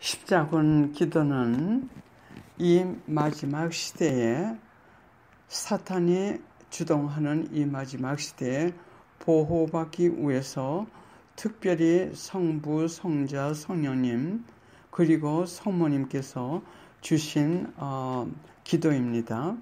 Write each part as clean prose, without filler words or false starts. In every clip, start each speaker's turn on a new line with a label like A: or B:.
A: 십자군 기도는 이 마지막 시대에 사탄이 주동하는 이 마지막 시대에 보호받기 위해서 특별히 성부, 성자, 성령님 그리고 성모님께서 주신 기도입니다.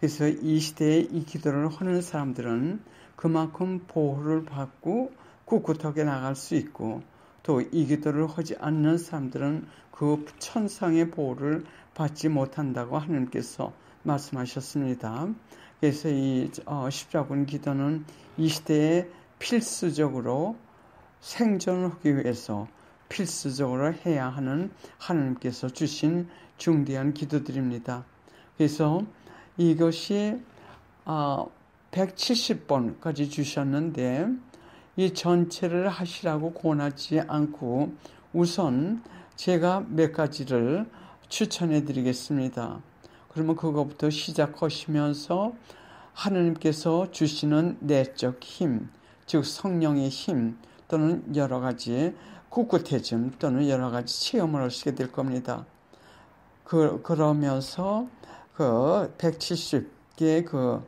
A: 그래서 이 시대에 이 기도를 하는 사람들은 그만큼 보호를 받고 꿋꿋하게 나갈 수 있고, 또 이 기도를 하지 않는 사람들은 그 천상의 보호를 받지 못한다고 하나님께서 말씀하셨습니다. 그래서 이 십자군 기도는 이 시대에 필수적으로 생존하기 위해서 필수적으로 해야 하는 하나님께서 주신 중대한 기도들입니다. 그래서 이것이 170번까지 주셨는데 이 전체를 하시라고 권하지 않고 우선 제가 몇 가지를 추천해 드리겠습니다. 그러면 그것부터 시작하시면서 하나님께서 주시는 내적 힘, 즉 성령의 힘 또는 여러 가지 꿋꿋해짐 또는 여러 가지 체험을 하시게 될 겁니다. 그러면서 그 170개의 그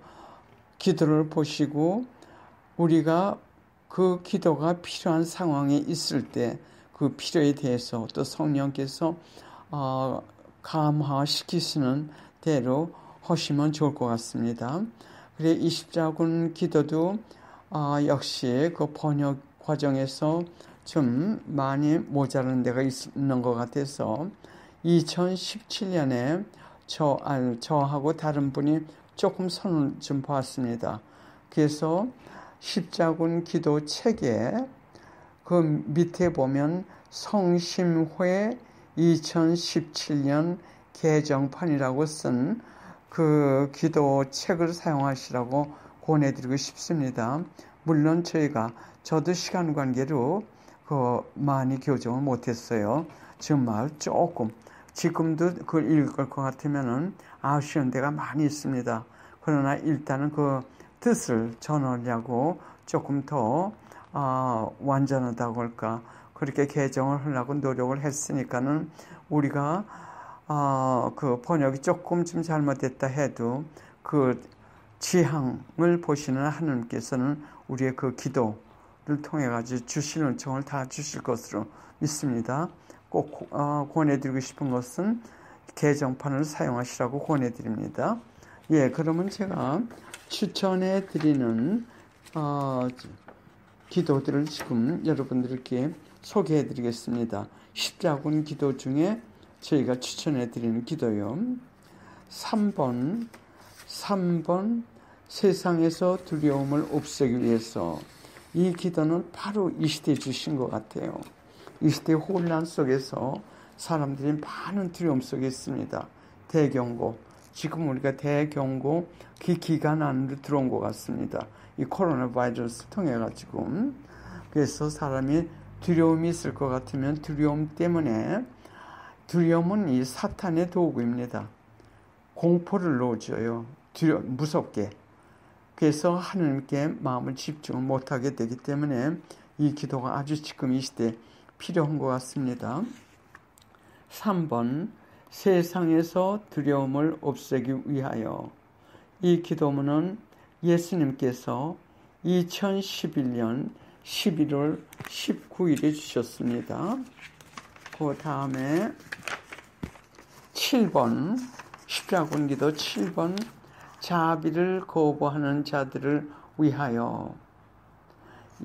A: 기도를 보시고 우리가 그 기도가 필요한 상황에 있을 때 그 필요에 대해서 또 성령께서 감화시키시는 대로 하시면 좋을 것 같습니다. 그래 이 십자군 기도도 역시 그 번역 과정에서 좀 많이 모자란 데가 있는 것 같아서 2017년에 저하고 다른 분이 조금 손을 좀 봤습니다. 그래서 십자군 기도 책에 그 밑에 보면 성심회 2017년 개정판이라고 쓴 그 기도 책을 사용하시라고 권해드리고 싶습니다. 물론 저도 시간 관계로 많이 교정을 못했어요. 정말 조금. 지금도 그걸 읽을 것 같으면은 아쉬운 데가 많이 있습니다. 그러나 일단은 그 뜻을 전하려고 조금 더 완전하다고 할까 그렇게 개정을 하려고 노력을 했으니까는 우리가 그 번역이 조금 좀 잘못됐다 해도 그 지향을 보시는 하나님께서는 우리의 그 기도를 통해 가지고 주실 은총을 다 주실 것으로 믿습니다. 꼭 권해드리고 싶은 것은 개정판을 사용하시라고 권해드립니다. 예, 그러면 제가 추천해 드리는 기도들을 지금 여러분들께 소개해 드리겠습니다. 십자군 기도 중에 저희가 추천해 드리는 기도요. 3번 세상에서 두려움을 없애기 위해서. 이 기도는 바로 이 시대에 주신 것 같아요. 이 시대 혼란 속에서 사람들이 많은 두려움 속에 있습니다. 대경고, 지금 우리가 대경고 그 기간 안으로 들어온 것 같습니다. 이 코로나 바이러스 통해 가지고. 그래서 사람이 두려움이 있을 것 같으면 두려움 때문에, 두려움은 이 사탄의 도구입니다. 공포를 넣어줘요. 무섭게. 그래서 하나님께 마음을 집중을 못하게 되기 때문에 이 기도가 아주 지금 이 시대에 필요한 것 같습니다. 3번 세상에서 두려움을 없애기 위하여. 이 기도문은 예수님께서 2011년 11월 19일에 주셨습니다. 그 다음에 7번 십자군 기도 7번 자비를 거부하는 자들을 위하여.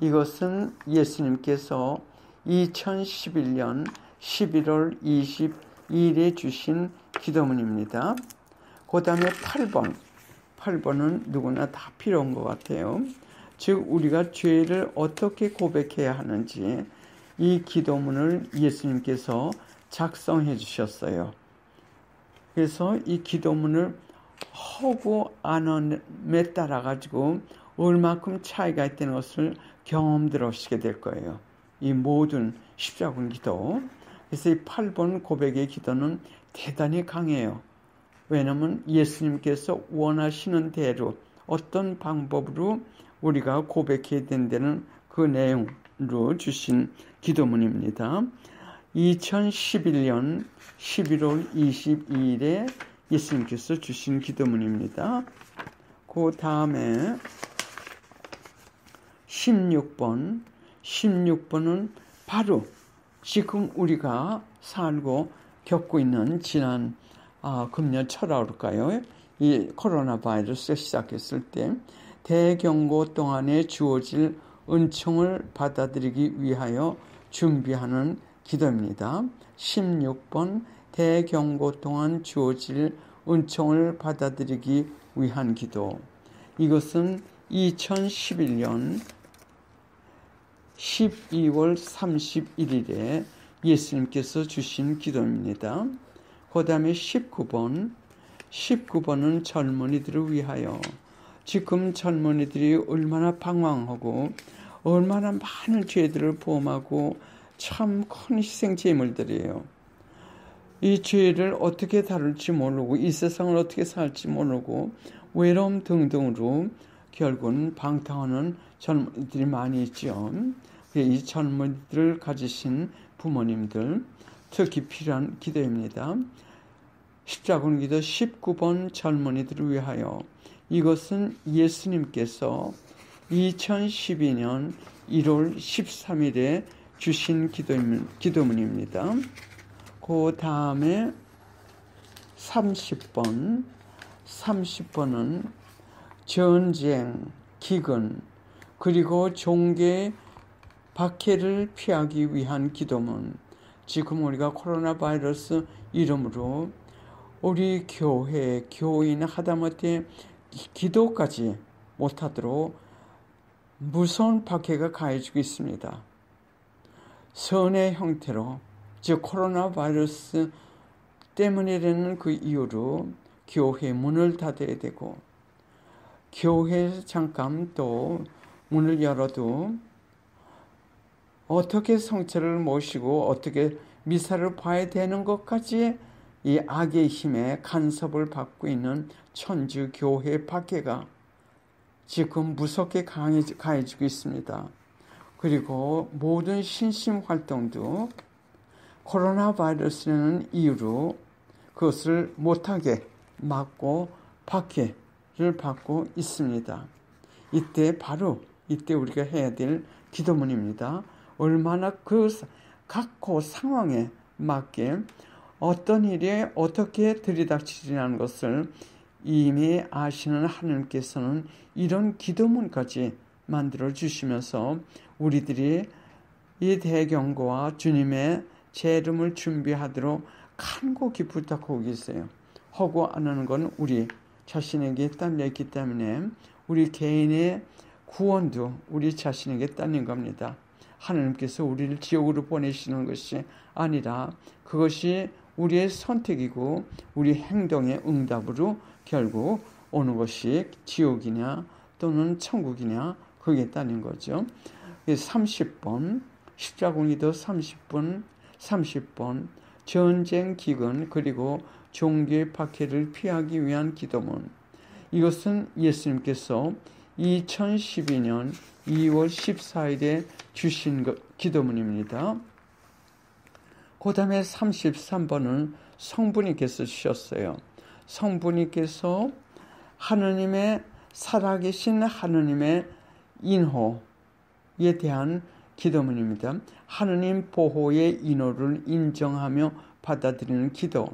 A: 이것은 예수님께서 2011년 11월 22일에 주신 기도문입니다. 그 다음에 8번은 누구나 다 필요한 것 같아요. 즉 우리가 죄를 어떻게 고백해야 하는지 이 기도문을 예수님께서 작성해 주셨어요. 그래서 이 기도문을 하고 안 함에 따라 가지고 얼마큼 차이가 있다는 것을 경험들 하시게 될 거예요. 이 모든 십자군 기도. 그래서 이 8번 고백의 기도는 대단히 강해요. 왜냐하면 예수님께서 원하시는 대로 어떤 방법으로 우리가 고백해야 된다는 그 내용으로 주신 기도문입니다. 2011년 11월 22일에 예수님께서 주신 기도문입니다. 그 다음에 16번은 바로 지금 우리가 살고 겪고 있는 지난 금년 철학일까요? 이 코로나 바이러스가 시작했을 때 대경고 동안에 주어질 은총을 받아들이기 위하여 준비하는 기도입니다. 16번 대경고 동안 주어질 은총을 받아들이기 위한 기도. 이것은 2011년 12월 31일에 예수님께서 주신 기도입니다. 그 다음에 19번은 젊은이들을 위하여. 지금 젊은이들이 얼마나 방황하고 얼마나 많은 죄들을 범하고 참 큰 희생 제물들이에요. 이 죄를 어떻게 다룰지 모르고 이 세상을 어떻게 살지 모르고 외로움 등등으로 결국은 방탕하는 젊은이들이 많이 있죠. 이 젊은이들을 가지신 부모님들 특히 필요한 기도입니다. 십자군 기도 19번 젊은이들을 위하여. 이것은 예수님께서 2012년 1월 13일에 주신 기도문입니다. 그 다음에 30번은 전쟁, 기근, 그리고 종교 박해를 피하기 위한 기도문. 지금 우리가 코로나 바이러스 이름으로 우리 교인 하다못해 기도까지 못하도록 무서운 박해가 가해지고 있습니다. 선의 형태로, 즉 코로나 바이러스 때문이라는 그 이유로 교회 문을 닫아야 되고, 교회 잠깐 또 문을 열어도 어떻게 성체를 모시고 어떻게 미사를 봐야 되는 것까지 이 악의 힘에 간섭을 받고 있는 천주 교회 박해가 지금 무섭게 가해지고 있습니다. 그리고 모든 신심 활동도 코로나 바이러스라는 이유로 그것을 못하게 막고 박해를 받고 있습니다. 이때 우리가 해야 될 기도문입니다. 얼마나 각 상황에 맞게 어떤 일에 어떻게 들이닥치지라는 것을 이미 아시는 하나님께서는 이런 기도문까지 만들어 주시면서 우리들이 이 대경고와 주님의 재림을 준비하도록 간곡히 부탁하고 계세요. 하고 안 하는 건 우리 자신에게 딸려있기 때문에 우리 개인의 구원도 우리 자신에게 딸린 겁니다. 하나님께서 우리를 지옥으로 보내시는 것이 아니라 그것이 우리의 선택이고 우리 행동의 응답으로 결국 오는 것이 지옥이냐 또는 천국이냐 그게 딸린 거죠. 30번 십자군기도 30번 전쟁 기근 그리고 종교의 박해를 피하기 위한 기도문. 이것은 예수님께서 2012년 2월 14일에 주신 기도문입니다. 그 다음에 33번은 성부님께서 주셨어요. 성부님께서 하느님의 살아계신 하느님의 인호에 대한 기도문입니다. 하느님 보호의 인호를 인정하며 받아들이는 기도.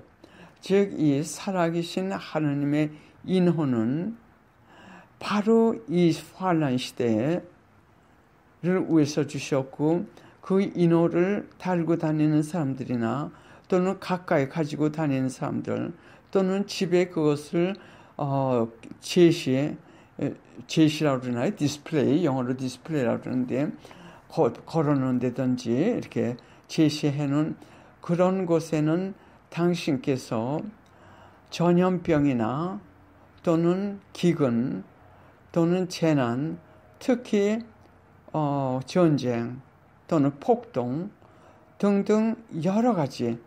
A: 즉 이 살아계신 하느님의 인호는 바로 이 환난 시대를 위해서 주셨고 그 인호를 달고 다니는 사람들이나 또는 가까이 가지고 다니는 사람들 또는 집에 그것을 제시라고 그러나요? 디스플레이, 영어로 디스플레이라고 그러는데 걸어놓은 데든지 이렇게 제시해놓은 그런 곳에는 당신께서 전염병이나 또는 기근 또는 재난, 특히 전쟁 또는 폭동 등등 여러 가지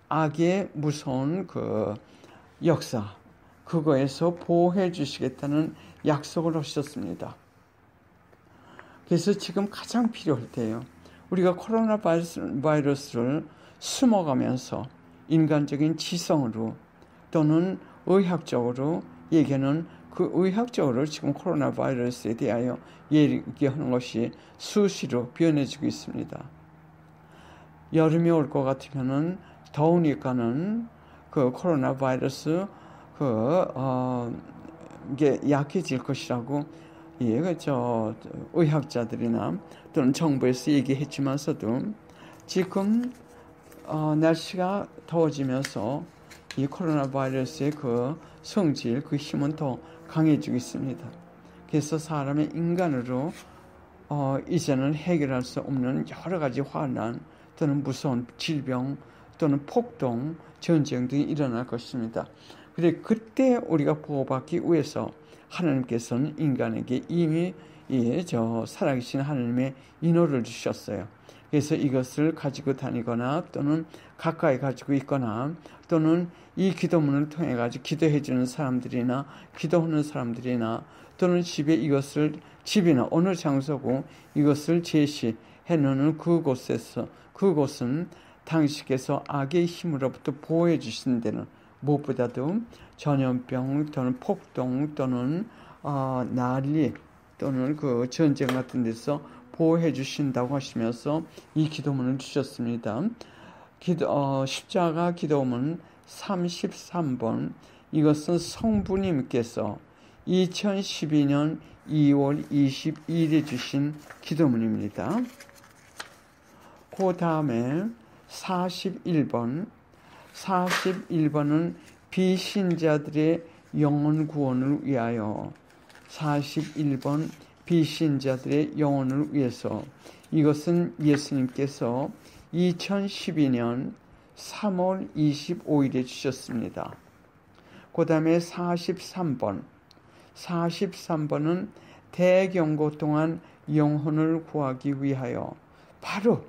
A: 악의 무서운 그 역사 그거에서 보호해 주시겠다는 약속을 하셨습니다. 그래서 지금 가장 필요할 때예요. 우리가 코로나 바이러스를 숨어가면서 인간적인 지성으로 또는 의학적으로 얘기하는 그 의학적으로 지금 코로나 바이러스에 대하여 얘기하는 것이 수시로 변해지고 있습니다. 여름이 올 것 같으면은 더우니까는 그 코로나 바이러스 이게 약해질 것이라고 의학자들이나 또는 정부에서 얘기했지만서도 지금 날씨가 더워지면서 이 코로나 바이러스의 그 성질, 그 힘은 더 강해지고 있습니다. 그래서 사람의 인간으로 이제는 해결할 수 없는 여러 가지 환난 또는 무서운 질병 또는 폭동, 전쟁 등이 일어날 것입니다. 그런데 그때 우리가 보호받기 위해서 하나님께서는 인간에게 이미 살아계신 하나님의 인호를 주셨어요. 그래서 이것을 가지고 다니거나 또는 가까이 가지고 있거나 또는 이 기도문을 통해 가지고 기도해 주는 사람들이나 기도하는 사람들이나 또는 집이나 어느 장소고 이것을 제시해 놓는 그곳은 당신께서 악의 힘으로부터 보호해 주신 데는 무엇보다도 전염병 또는 폭동 또는 난리 또는 그 전쟁 같은 데서 보호해 주신다고 하시면서 이 기도문을 주셨습니다. 십자가 기도문 33번, 이것은 성부님께서 2012년 2월 22일에 주신 기도문입니다. 그 다음에 41번은 비신자들의 영혼 구원을 위하여 41번 비신자들의 영혼을 위해서, 이것은 예수님께서 2012년 3월 25일에 주셨습니다. 그 다음에 43번은 대경고 동안 영혼을 구하기 위하여, 바로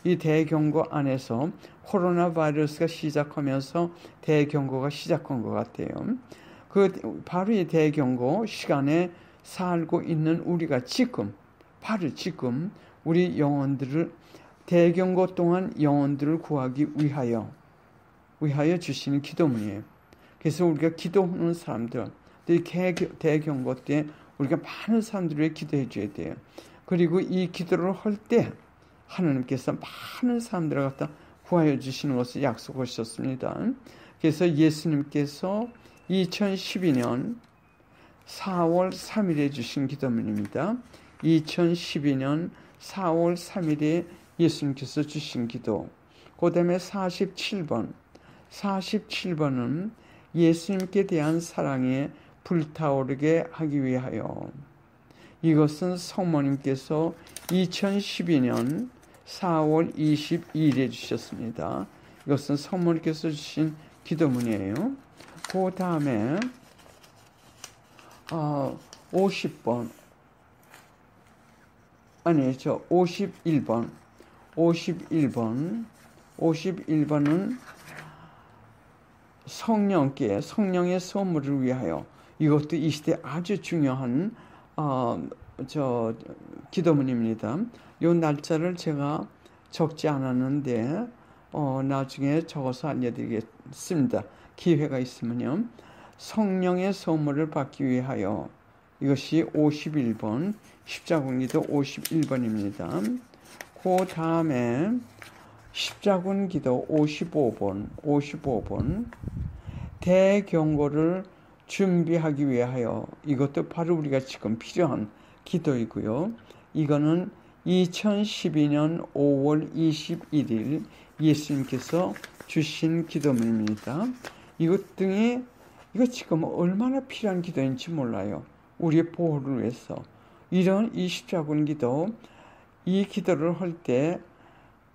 A: 이 대경고 안에서 코로나 바이러스가 시작하면서 대경고가 시작한 것 같아요. 바로 이 대경고 시간에 살고 있는 우리가 바로 지금 우리 영혼들을 대경고 동안 영혼들을 구하기 위하여 주시는 기도문이에요. 그래서 우리가 기도하는 사람들, 대경고 때 우리가 많은 사람들을 위해 기도해 줘야 돼요. 그리고 이 기도를 할 때 하나님께서 많은 사람들을 갖다 구하여 주시는 것을 약속하셨습니다. 그래서 예수님께서 2012년 4월 3일에 주신 기도문입니다. 2012년 4월 3일에 예수님께서 주신 기도. 그 다음에 47번은 예수님께 대한 사랑에 불타오르게 하기 위하여, 이것은 성모님께서 2012년 4월 22일에 주셨습니다. 이것은 성모님께서 주신 기도문이에요. 그 다음에 51번은 성령의 선물을 위하여, 이것도 이 시대 아주 중요한 기도문입니다. 이 날짜를 제가 적지 않았는데 나중에 적어서 알려드리겠습니다. 기회가 있으면요. 성령의 선물을 받기 위하여, 이것이 51번, 십자군기도 51번입니다. 그 다음에 십자군기도 55번, 대경고를 준비하기 위하여, 이것도 바로 우리가 지금 필요한 기도이고요. 이거는 2012년 5월 21일 예수님께서 주신 기도문입니다. 이거 지금 얼마나 필요한 기도인지 몰라요. 우리의 보호를 위해서. 이런 이 십자군 기도, 이 기도를 할 때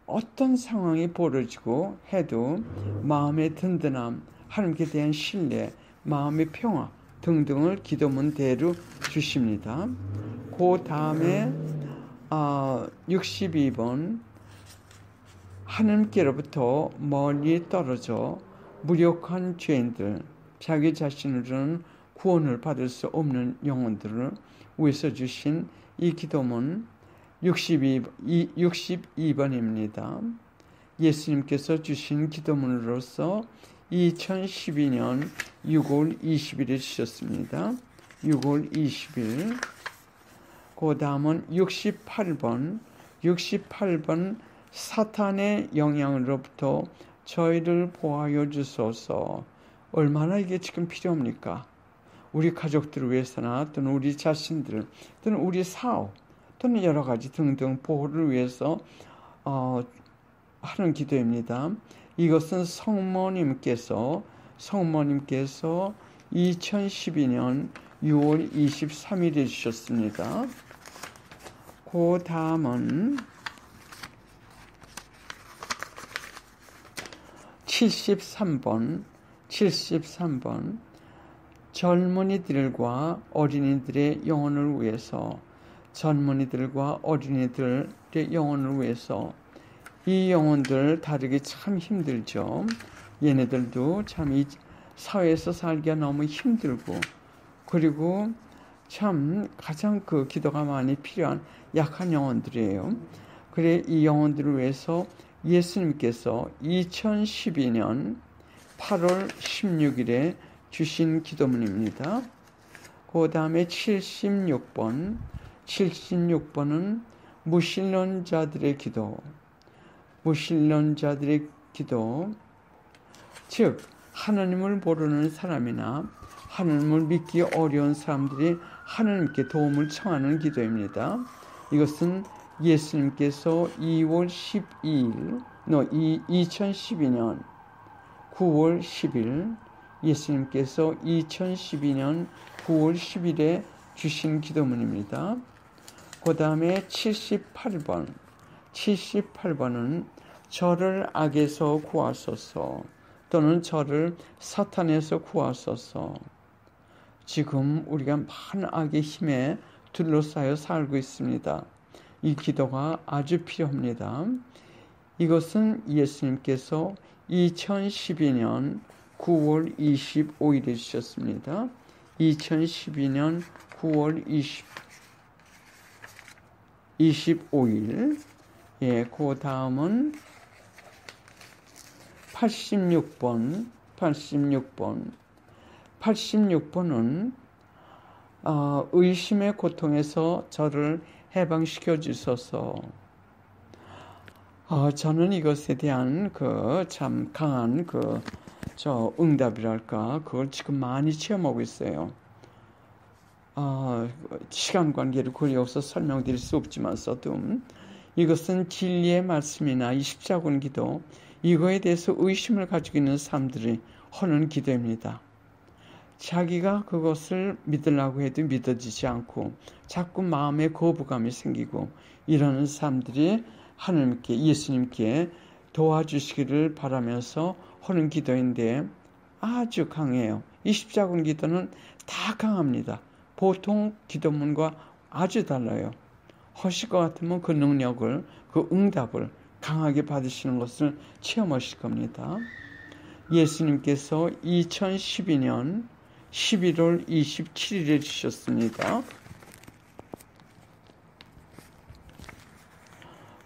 A: 어떤 상황이 벌어지고 해도 마음의 든든함, 하나님께 대한 신뢰, 마음의 평화 등등을 기도문대로 주십니다. 그 다음에 62번, 하나님께로부터 멀리 떨어져 무력한 죄인들, 자기 자신으로는 구원을 받을 수 없는 영혼들을 위해서 주신 이 기도문, 62번입니다. 예수님께서 주신 기도문으로서 2012년 6월 20일에 주셨습니다. 6월 20일. 그 다음은 68번. 68번 사탄의 영향으로부터 저희를 보호하여 주소서. 얼마나 이게 지금 필요합니까? 우리 가족들을 위해서나 또는 우리 자신들 또는 우리 사업 또는 여러 가지 등등 보호를 위해서 하는 기도입니다. 이것은 성모님께서 2012년 6월 23일에 주셨습니다. 그 다음은 73번 젊은이들과 어린이들의 영혼을 위해서 젊은이들과 어린이들의 영혼을 위해서 이 영혼들 다루기 참 힘들죠. 얘네들도 참 이 사회에서 살기가 너무 힘들고 그리고 참 가장 그 기도가 많이 필요한 약한 영혼들이에요. 그래 이 영혼들을 위해서 예수님께서 2012년 8월 16일에 주신 기도문입니다. 그 다음에 76번은 무신론자들의 기도, 즉 하나님을 모르는 사람이나 하나님을 믿기 어려운 사람들이 하나님께 도움을 청하는 기도입니다. 이것은 예수님께서 2012년 9월 10일 예수님께서 2012년 9월 10일에 주신 기도문입니다. 그 다음에 78번은 저를 악에서 구하소서 또는 저를 사탄에서 구하소서. 지금 우리가 많은 악의 힘에 둘러싸여 살고 있습니다. 이 기도가 아주 필요합니다. 이것은 예수님께서 2012년 9월 25일에 주셨습니다. 2012년 9월 25일. 예, 그 다음은 86번은 의심의 고통에서 저를 해방시켜 주소서. 저는 이것에 대한 참 강한 응답이랄까 그걸 지금 많이 체험하고 있어요. 시간 관계를 고려해서 설명드릴 수 없지만서도 이것은 진리의 말씀이나 이 십자군 기도 이거에 대해서 의심을 가지고 있는 사람들이 하는 기도입니다. 자기가 그것을 믿으려고 해도 믿어지지 않고 자꾸 마음에 거부감이 생기고 이러는 사람들이 하나님께 예수님께 도와주시기를 바라면서 하는 기도인데 아주 강해요. 이 십자군 기도는 다 강합니다. 보통 기도문과 아주 달라요. 하실 것 같으면 그 능력을 그 응답을 강하게 받으시는 것을 체험하실 겁니다. 예수님께서 2012년 11월 27일에 주셨습니다.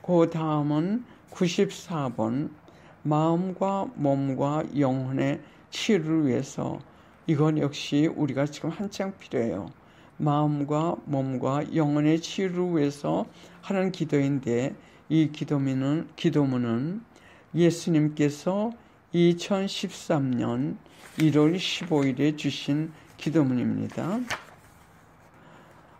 A: 그 다음은 94번 마음과 몸과 영혼의 치유를 위해서 이건 역시 우리가 지금 한창 필요해요. 마음과 몸과 영혼의 치유를 위해서 하는 기도인데 이 기도문은 예수님께서 2013년 1월 15일에 주신 기도문입니다.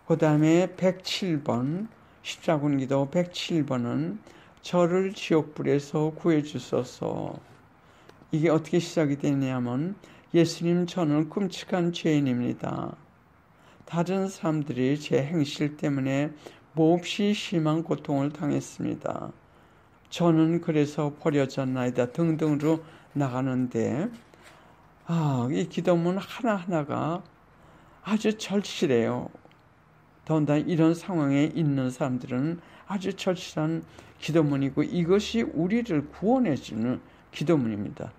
A: 그 다음에 107번 십자군 기도 107번은 저를 지옥불에서 구해주소서. 이게 어떻게 시작이 되냐면 예수님 저는 끔찍한 죄인입니다. 다른 사람들이 제 행실 때문에 몹시 심한 고통을 당했습니다. 저는 그래서 버려졌나이다 등등으로 나가는데 이 기도문 하나하나가 아주 절실해요. 더군다나 이런 상황에 있는 사람들은 아주 절실한 기도문이고 이것이 우리를 구원해주는 기도문입니다.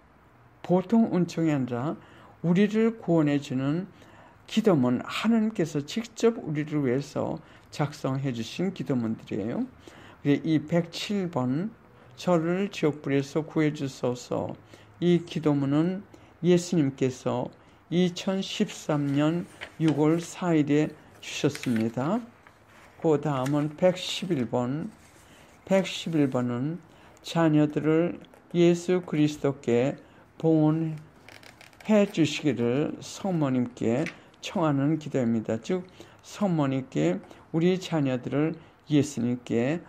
A: 보통 은총이 아니라 우리를 구원해주는 기도문 하나님께서 직접 우리를 위해서 작성해 주신 기도문들이에요. 이 107번 저를 지옥불에서 구해주소서, 이 기도문은 예수님께서 2013년 6월 4일에 주셨습니다. 그 다음은 111번. 111번은 자녀들을 예수 그리스도께 봉헌해 주시기를 성모님께 청하는 기도입니다. 즉 성모님께 우리 자녀들을 예수님께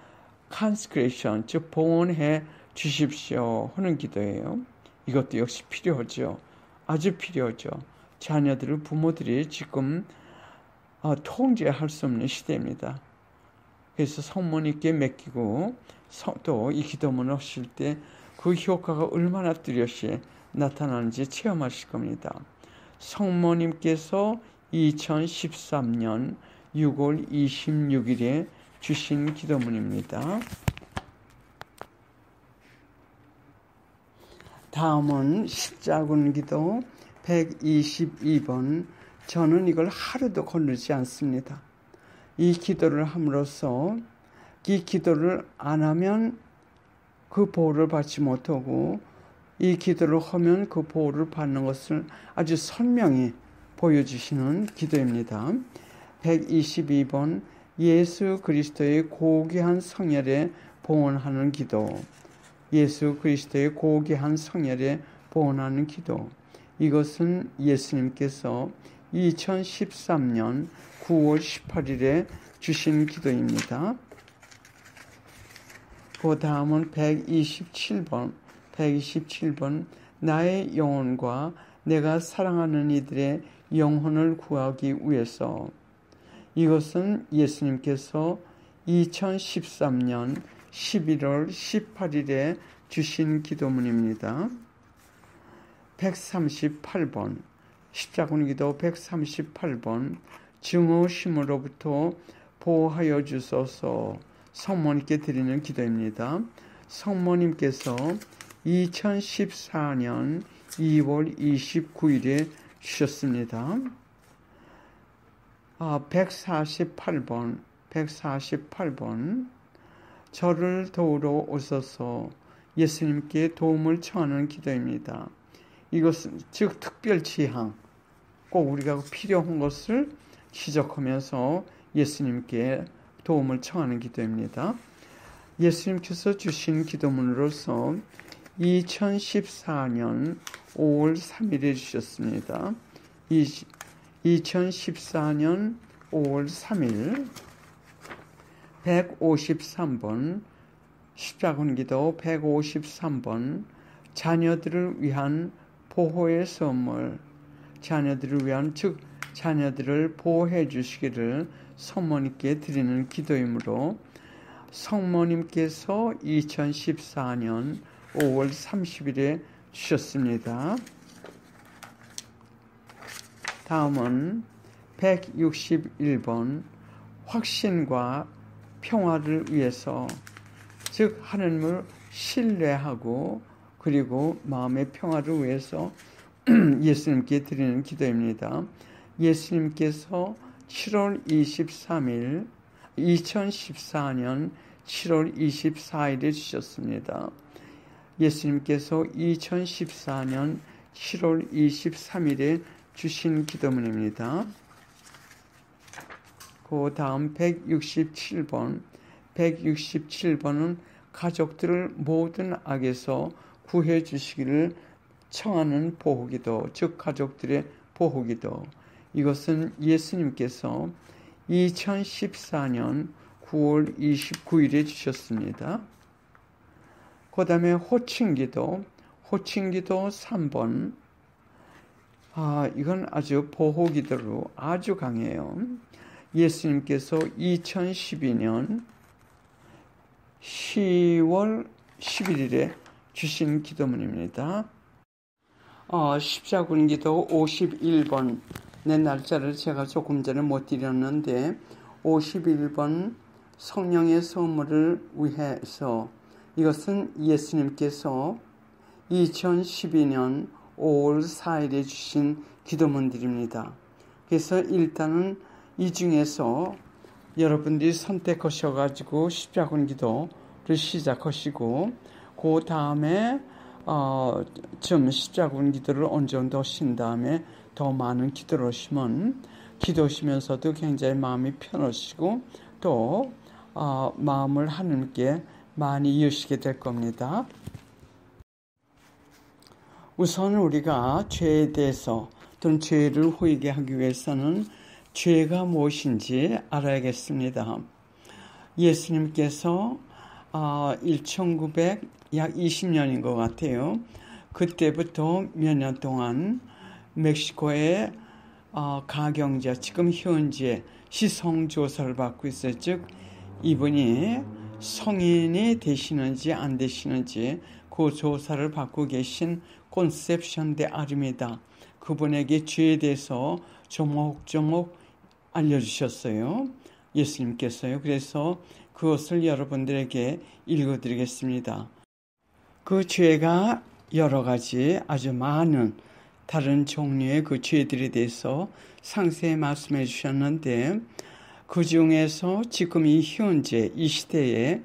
A: consecration, 즉 봉헌해 주십시오 하는 기도예요. 이것도 역시 필요하죠. 아주 필요하죠. 자녀들을 부모들이 지금 통제할 수 없는 시대입니다. 그래서 성모님께 맡기고 또 이 기도문을 하실 때 그 효과가 얼마나 뚜렷이 나타나는지 체험하실 겁니다. 성모님께서 2013년 6월 26일에 주신 기도문입니다. 다음은 십자군 기도 122번. 저는 이걸 하루도 거르지 않습니다. 이 기도를 함으로써 이 기도를 안 하면 그 보호를 받지 못하고 이 기도를 하면 그 보호를 받는 것을 아주 선명히 보여주시는 기도입니다. 122번 예수 그리스도의 고귀한 성혈에 봉헌하는 기도. 예수 그리스도의 고귀한 성혈에 봉헌하는 기도. 이것은 예수님께서 2013년 9월 18일에 주신 기도입니다. 그 다음은 127번. 127번 나의 영혼과 내가 사랑하는 이들의 영혼을 구하기 위해서. 이것은 예수님께서 2013년 11월 18일에 주신 기도문입니다. 138번 십자군 기도 138번 증오심으로부터 보호하여 주소서. 성모님께 드리는 기도입니다. 성모님께서 2014년 2월 29일에 주셨습니다. 148번 저를 도우러 오소서. 예수님께 도움을 청하는 기도입니다. 이것은 즉 특별 지향, 꼭 우리가 필요한 것을 지적하면서 예수님께 도움을 청하는 기도입니다. 예수님께서 주신 기도문으로서 2014년 5월 3일에 주셨습니다. 2014년 5월 3일 153번 십자군 기도 153번 자녀들을 위한 보호의 선물. 자녀들을 위한 즉 자녀들을 보호해 주시기를 성모님께 드리는 기도이므로 성모님께서 2014년 5월 30일에 주셨습니다. 다음은 161번 확신과 평화를 위해서, 즉 하나님을 신뢰하고 그리고 마음의 평화를 위해서 예수님께 드리는 기도입니다. 예수님께서 7월 23일 2014년 7월 24일에 주셨습니다. 예수님께서 2014년 7월 23일에 주신 기도문입니다. 그 다음 167번. 167번은 가족들을 모든 악에서 구해 주시기를 청하는 보호기도, 즉 가족들의 보호기도. 이것은 예수님께서 2014년 9월 29일에 주셨습니다. 그 다음에 호칭기도 3번. 이건 아주 보호기도로 아주 강해요. 예수님께서 2012년 10월 11일에 주신 기도문입니다. 십자군기도 51번. 내 날짜를 제가 조금 전에 못 드렸는데 51번 성령의 선물을 위해서. 이것은 예수님께서 2012년 5월 4일에 주신 기도문들입니다. 그래서 일단은 이 중에서 여러분들이 선택하셔가지고 십자군 기도를 시작하시고 그 다음에 좀 십자군 기도를 어느 정도 하신 다음에 더 많은 기도를 하시면 기도하시면서도 굉장히 마음이 편하시고 또 마음을 하나님께 많이 이으시게 될 겁니다. 우선 우리가 죄에 대해서 또는 죄를 호이게 하기 위해서는 죄가 무엇인지 알아야겠습니다. 예수님께서 1900 약 20년인 것 같아요. 그때부터 몇 년 동안 멕시코의 가경자, 지금 현재 시성조사를 받고 있어요. 즉 이분이 성인이 되시는지 안 되시는지 그 조사를 받고 계신 콘셉션 데 아르메다, 그분에게 죄에 대해서 조목조목 알려주셨어요. 예수님께서요. 그래서 그것을 여러분들에게 읽어드리겠습니다. 그 죄가 여러 가지 아주 많은 다른 종류의 그 죄들에 대해서 상세히 말씀해 주셨는데, 그 중에서 지금 이 현재 이 시대에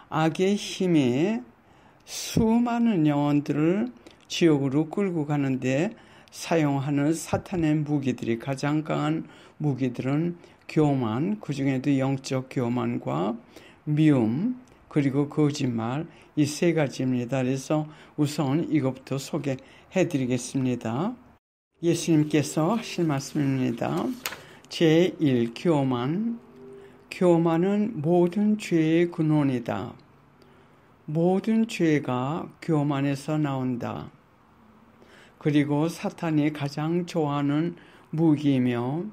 A: 악의 힘이 수많은 영혼들을 지옥으로 끌고 가는데 사용하는 사탄의 무기들이, 가장 강한 무기들은 교만, 그 중에도 영적 교만과 미움, 그리고 거짓말, 이 세 가지입니다. 그래서 우선 이것부터 소개해 드리겠습니다. 예수님께서 하신 말씀입니다. 제1. 교만. 교만은 모든 죄의 근원이다. 모든 죄가 교만에서 나온다. 그리고 사탄이 가장 좋아하는 무기이며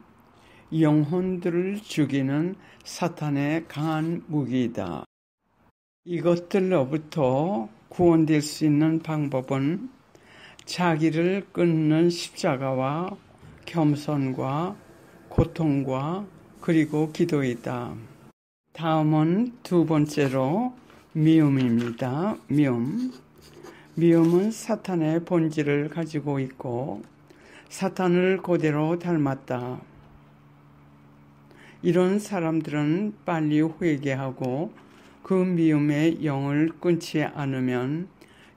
A: 영혼들을 죽이는 사탄의 강한 무기이다. 이것들로부터 구원될 수 있는 방법은 자기를 끊는 십자가와 겸손과 고통과 그리고 기도이다. 다음은 두 번째로 미움입니다. 미움은 사탄의 본질을 가지고 있고 사탄을 그대로 닮았다. 이런 사람들은 빨리 회개하고 그 미움의 영을 끊지 않으면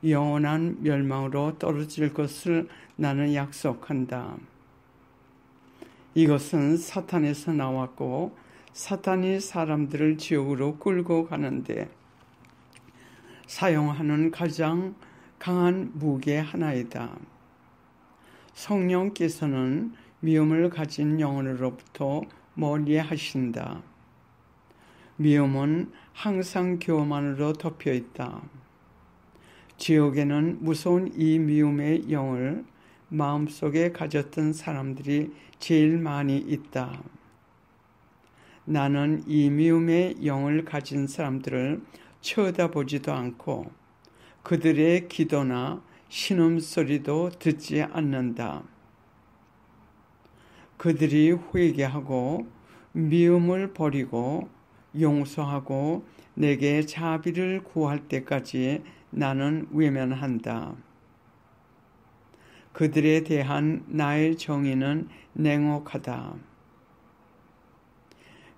A: 영원한 멸망으로 떨어질 것을 나는 약속한다. 이것은 사탄에서 나왔고 사탄이 사람들을 지옥으로 끌고 가는데 사용하는 가장 강한 무기의 하나이다. 성령께서는 미움을 가진 영혼으로부터 멀리 하신다. 미움은 항상 교만으로 덮여 있다. 지옥에는 무서운 이 미움의 영을 마음속에 가졌던 사람들이 제일 많이 있다. 나는 이 미움의 영을 가진 사람들을 쳐다보지도 않고 그들의 기도나 신음소리도 듣지 않는다. 그들이 회개하고 미움을 버리고 용서하고 내게 자비를 구할 때까지 나는 외면한다. 그들에 대한 나의 정의는 냉혹하다.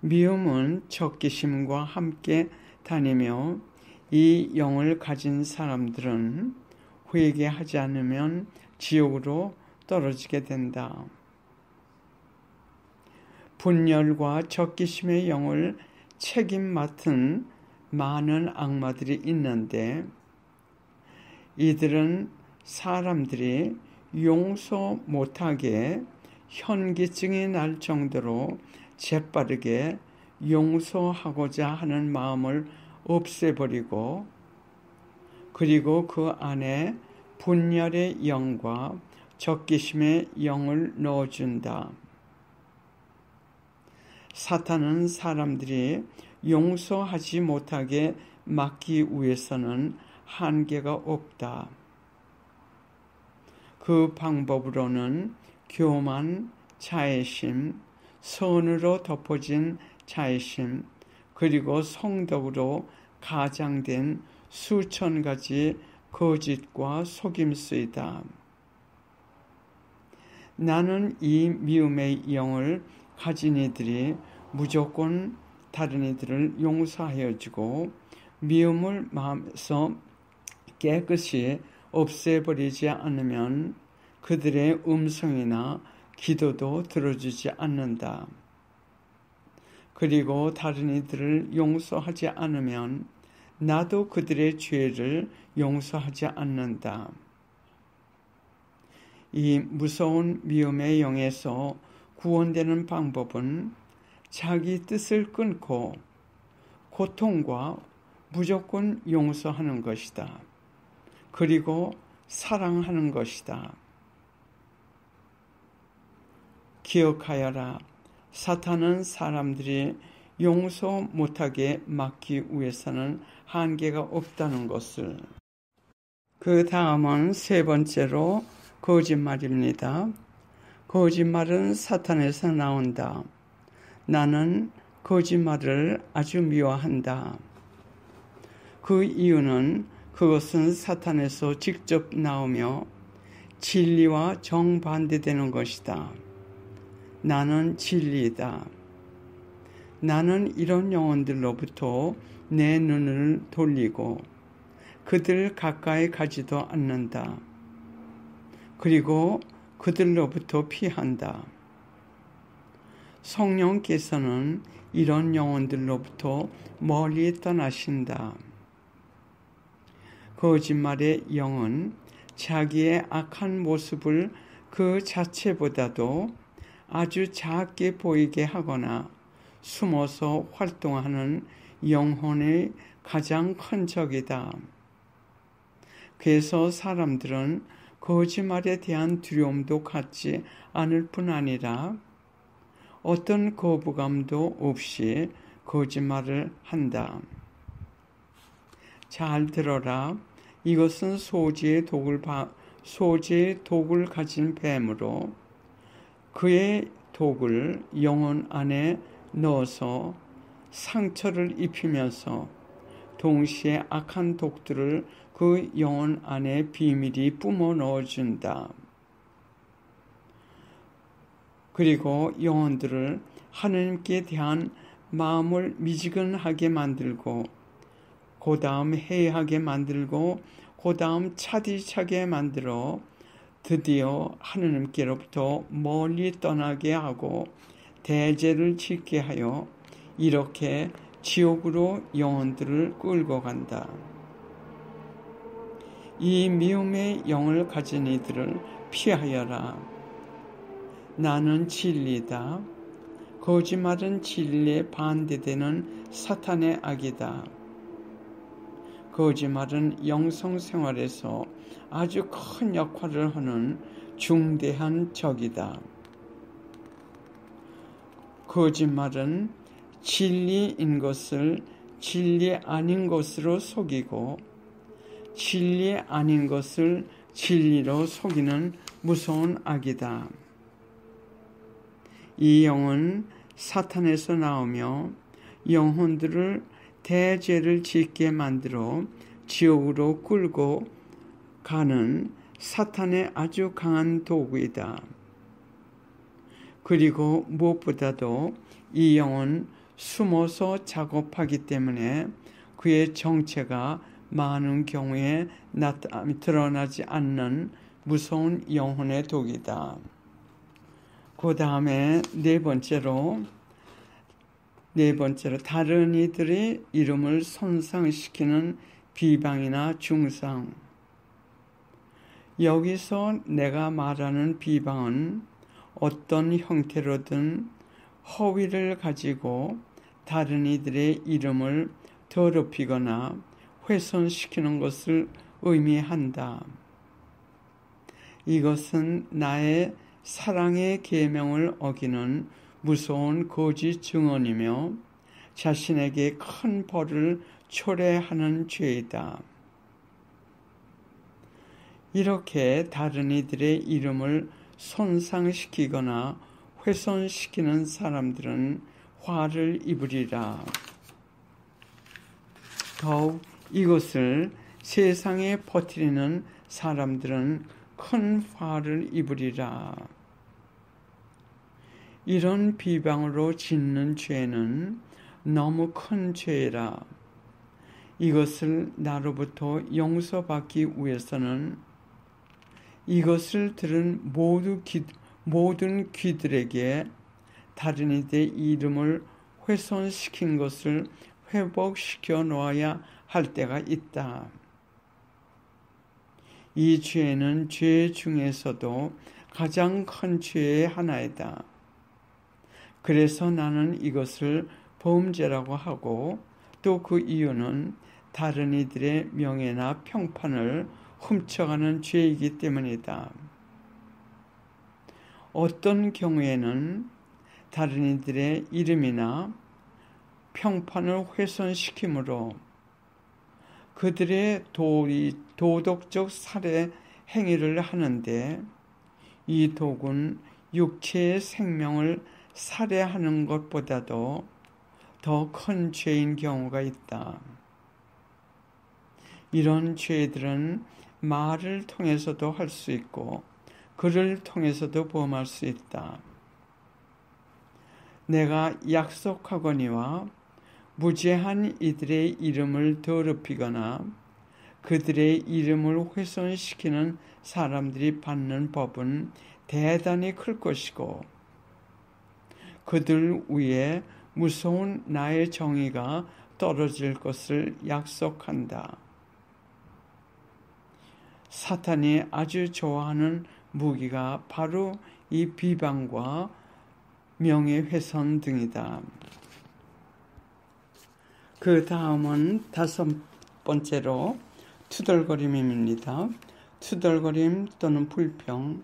A: 미움은 적개심과 함께 다니며 이 영을 가진 사람들은 회개하지 않으면 지옥으로 떨어지게 된다. 분열과 적개심의 영을 책임 맡은 많은 악마들이 있는데 이들은 사람들이 용서 못하게 현기증이 날 정도로 재빠르게 용서하고자 하는 마음을 없애버리고 그리고 그 안에 분열의 영과 적개심의 영을 넣어준다. 사탄은 사람들이 용서하지 못하게 막기 위해서는 한계가 없다. 그 방법으로는 교만, 자애심, 선으로 덮어진 자애심, 그리고 성덕으로 가장된 수천 가지 거짓과 속임수이다. 나는 이 미움의 영을 가진 이들이 무조건 다른 이들을 용서하여 주고 미움을 마음에서 깨끗이 없애버리지 않으면 그들의 음성이나 기도도 들어주지 않는다. 그리고 다른 이들을 용서하지 않으면 나도 그들의 죄를 용서하지 않는다. 이 무서운 미움의 영에서 구원되는 방법은 자기 뜻을 끊고 고통과 무조건 용서하는 것이다. 그리고 사랑하는 것이다. 기억하여라. 사탄은 사람들이 용서 못하게 막기 위해서는 한계가 없다는 것을. 그 다음은 세 번째로 거짓말입니다. 거짓말은 사탄에서 나온다. 나는 거짓말을 아주 미워한다. 그 이유는 그것은 사탄에서 직접 나오며 진리와 정반대되는 것이다. 나는 진리이다. 나는 이런 영혼들로부터 내 눈을 돌리고 그들 가까이 가지도 않는다. 그리고 그들로부터 피한다. 성령께서는 이런 영혼들로부터 멀리 떠나신다. 거짓말의 영은 자기의 악한 모습을 그 자체보다도 아주 작게 보이게 하거나 숨어서 활동하는 영혼의 가장 큰 적이다. 그래서 사람들은 거짓말에 대한 두려움도 갖지 않을 뿐 아니라 어떤 거부감도 없이 거짓말을 한다. 잘 들어라. 이것은 소지의 독을 가진 뱀으로 그의 독을 영혼 안에 넣어서 상처를 입히면서 동시에 악한 독들을 그 영혼 안에 비밀히 뿜어 넣어준다. 그리고 영혼들을 하나님께 대한 마음을 미지근하게 만들고 그 다음 해이하게 만들고 그 다음 차디차게 만들어 드디어 하나님께로부터 멀리 떠나게 하고 대죄를 짓게 하여 이렇게 지옥으로 영혼들을 끌고 간다. 이 미움의 영을 가진 이들을 피하여라. 나는 진리다. 거짓말은 진리에 반대되는 사탄의 악이다. 거짓말은 영성생활에서 아주 큰 역할을 하는 중대한 적이다. 거짓말은 진리인 것을 진리 아닌 것으로 속이고 진리 아닌 것을 진리로 속이는 무서운 악이다. 이 영은 사탄에서 나오며 영혼들을 대죄를 짓게 만들어 지옥으로 끌고 가는 사탄의 아주 강한 도구이다. 그리고 무엇보다도 이 영은 숨어서 작업하기 때문에 그의 정체가 많은 경우에 드러나지 않는 무서운 영혼의 독이다. 그 다음에 네 번째로 다른 이들의 이름을 손상시키는 비방이나 중상. 여기서 내가 말하는 비방은 어떤 형태로든 허위를 가지고 다른 이들의 이름을 더럽히거나 훼손시키는 것을 의미한다. 이것은 나의 사랑의 계명을 어기는 무서운 거짓 증언이며 자신에게 큰 벌을 초래하는 죄이다. 이렇게 다른 이들의 이름을 손상시키거나 훼손시키는 사람들은 화를 입으리라. 더욱 이것을 세상에 퍼뜨리는 사람들은 큰 화를 입으리라. 이런 비방으로 짓는 죄는 너무 큰 죄라. 이것을 나로부터 용서받기 위해서는 이것을 들은 모든 귀들에게 다른 이들의 이름을 훼손시킨 것을 회복시켜 놓아야 할 때가 있다. 이 죄는 죄 중에서도 가장 큰 죄의 하나이다. 그래서 나는 이것을 범죄라고 하고 또 그 이유는 다른 이들의 명예나 평판을 훔쳐가는 죄이기 때문이다. 어떤 경우에는 다른 이들의 이름이나 평판을 훼손시키므로 그들의 도덕적 살해 행위를 하는데 이 독은 육체의 생명을 살해하는 것보다도 더 큰 죄인 경우가 있다. 이런 죄들은 말을 통해서도 할 수 있고 글을 통해서도 범할 수 있다. 내가 약속하거니와 무죄한 이들의 이름을 더럽히거나 그들의 이름을 훼손시키는 사람들이 받는 법은 대단히 클 것이고 그들 위에 무서운 나의 정의가 떨어질 것을 약속한다. 사탄이 아주 좋아하는 무기가 바로 이 비방과 명예훼손 등이다. 그 다음은 5번째로 투덜거림입니다. 투덜거림 또는 불평.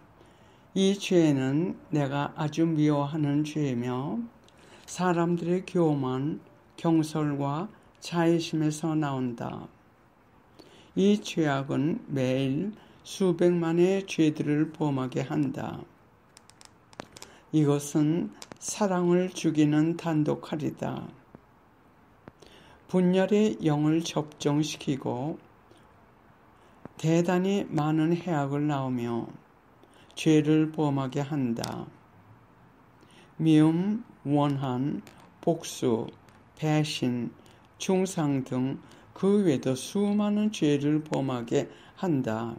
A: 이 죄는 내가 아주 미워하는 죄이며 사람들의 교만, 경솔과 자의심에서 나온다. 이 죄악은 매일 수백만의 죄들을 범하게 한다. 이것은 사랑을 죽이는 단독칼이다. 분열의 영을 접종시키고 대단히 많은 해악을 낳으며 죄를 범하게 한다. 미움, 원한, 복수, 배신, 중상 등 그 외에도 수많은 죄를 범하게 한다.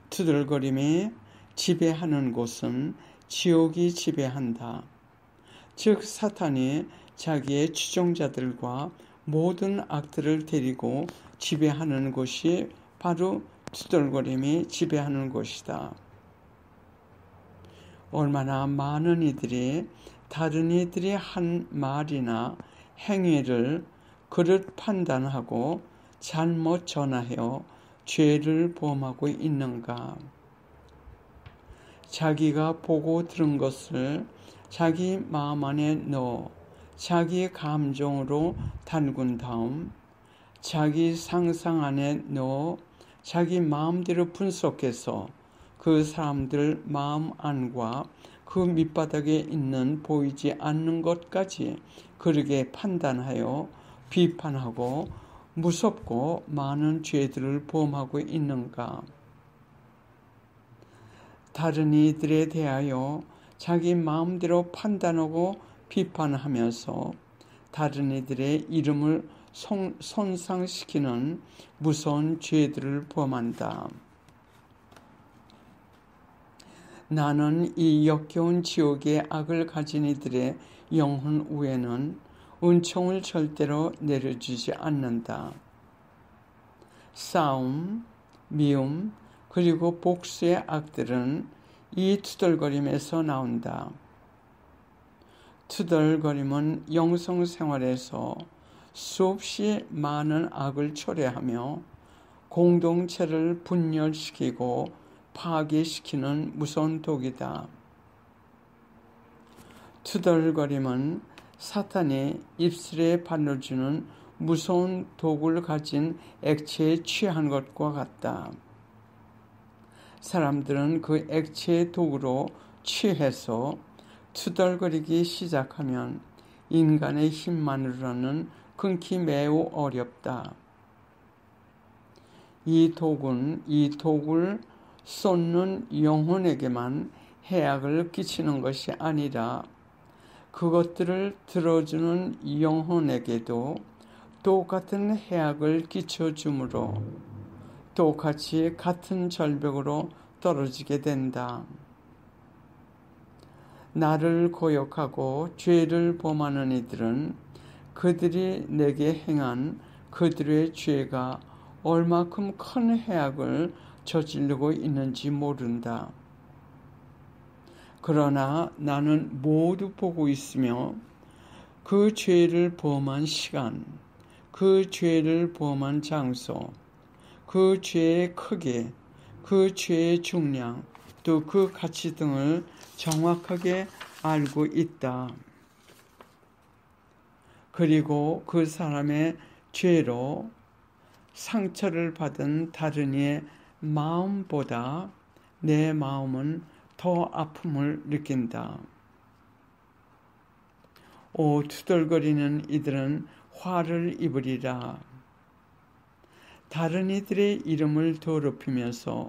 A: 투덜거림이 지배하는 곳은 지옥이 지배한다. 즉 사탄이 자기의 추종자들과 모든 악들을 데리고 지배하는 곳이 바로 투덜거림이 지배하는 곳이다. 얼마나 많은 이들이 다른 이들이 한 말이나 행위를 그릇 판단하고 잘못 전하여 죄를 범하고 있는가. 자기가 보고 들은 것을 자기 마음 안에 넣어 자기 감정으로 담근 다음 자기 상상 안에 넣어 자기 마음대로 분석해서 그 사람들 마음 안과 그 밑바닥에 있는 보이지 않는 것까지 그르게 판단하여 비판하고 무섭고 많은 죄들을 범하고 있는가. 다른 이들에 대하여 자기 마음대로 판단하고 비판하면서 다른 이들의 이름을 손상시키는 무서운 죄들을 범한다. 나는 이 역겨운 지옥의 악을 가진 이들의 영혼 위에는 은총을 절대로 내려주지 않는다. 싸움, 미움, 그리고 복수의 악들은 이 투덜거림에서 나온다. 투덜거림은 영성생활에서 수없이 많은 악을 초래하며 공동체를 분열시키고 파괴시키는 무서운 독이다. 투덜거림은 사탄이 입술에 발라주는 무서운 독을 가진 액체에 취한 것과 같다. 사람들은 그 액체의 독으로 취해서 투덜거리기 시작하면 인간의 힘만으로는 끊기 매우 어렵다. 이 독을 쏟는 영혼에게만 해악을 끼치는 것이 아니라 그것들을 들어주는 영혼에게도 똑같은 해악을 끼쳐주므로 똑같이 같은 절벽으로 떨어지게 된다. 나를 거역하고 죄를 범하는 이들은 그들이 내게 행한 그들의 죄가 얼마큼 큰 해악을 저지르고 있는지 모른다. 그러나 나는 모두 보고 있으며 그 죄를 범한 시간, 그 죄를 범한 장소, 그 죄의 크기, 그 죄의 중량, 또 그 가치 등을 정확하게 알고 있다. 그리고 그 사람의 죄로 상처를 받은 다른 이의 마음보다 내 마음은 더 아픔을 느낀다. 오, 투덜거리는 이들은 화를 입으리라. 다른 이들의 이름을 더럽히면서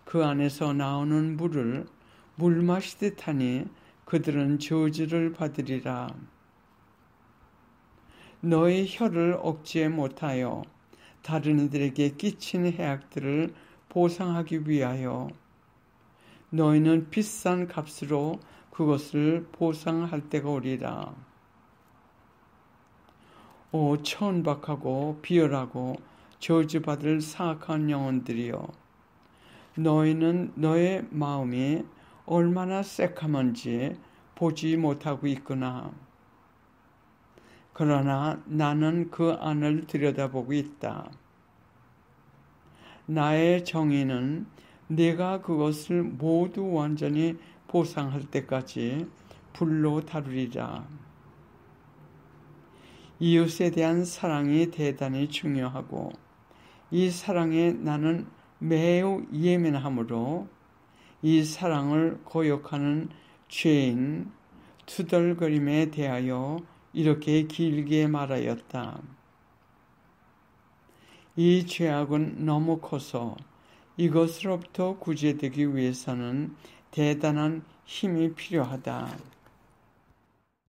A: 그 안에서 나오는 물을 물 마시듯 하니 그들은 저주를 받으리라. 너의 혀를 억제 못하여 다른 이들에게 끼친 해악들을 보상하기 위하여 너희는 비싼 값으로 그것을 보상할 때가 오리라. 오, 천박하고 비열하고 저주받을 사악한 영혼들이여, 너희는 너의 마음이 얼마나 새카만지 보지 못하고 있구나. 그러나 나는 그 안을 들여다보고 있다. 나의 정의는 내가 그것을 모두 완전히 보상할 때까지 불로 다루리라. 이웃에 대한 사랑이 대단히 중요하고 이 사랑에 나는 매우 예민하므로 이 사랑을 거역하는 죄인 투덜거림에 대하여 이렇게 길게 말하였다. 이 죄악은 너무 커서 이것으로부터 구제되기 위해서는 대단한 힘이 필요하다.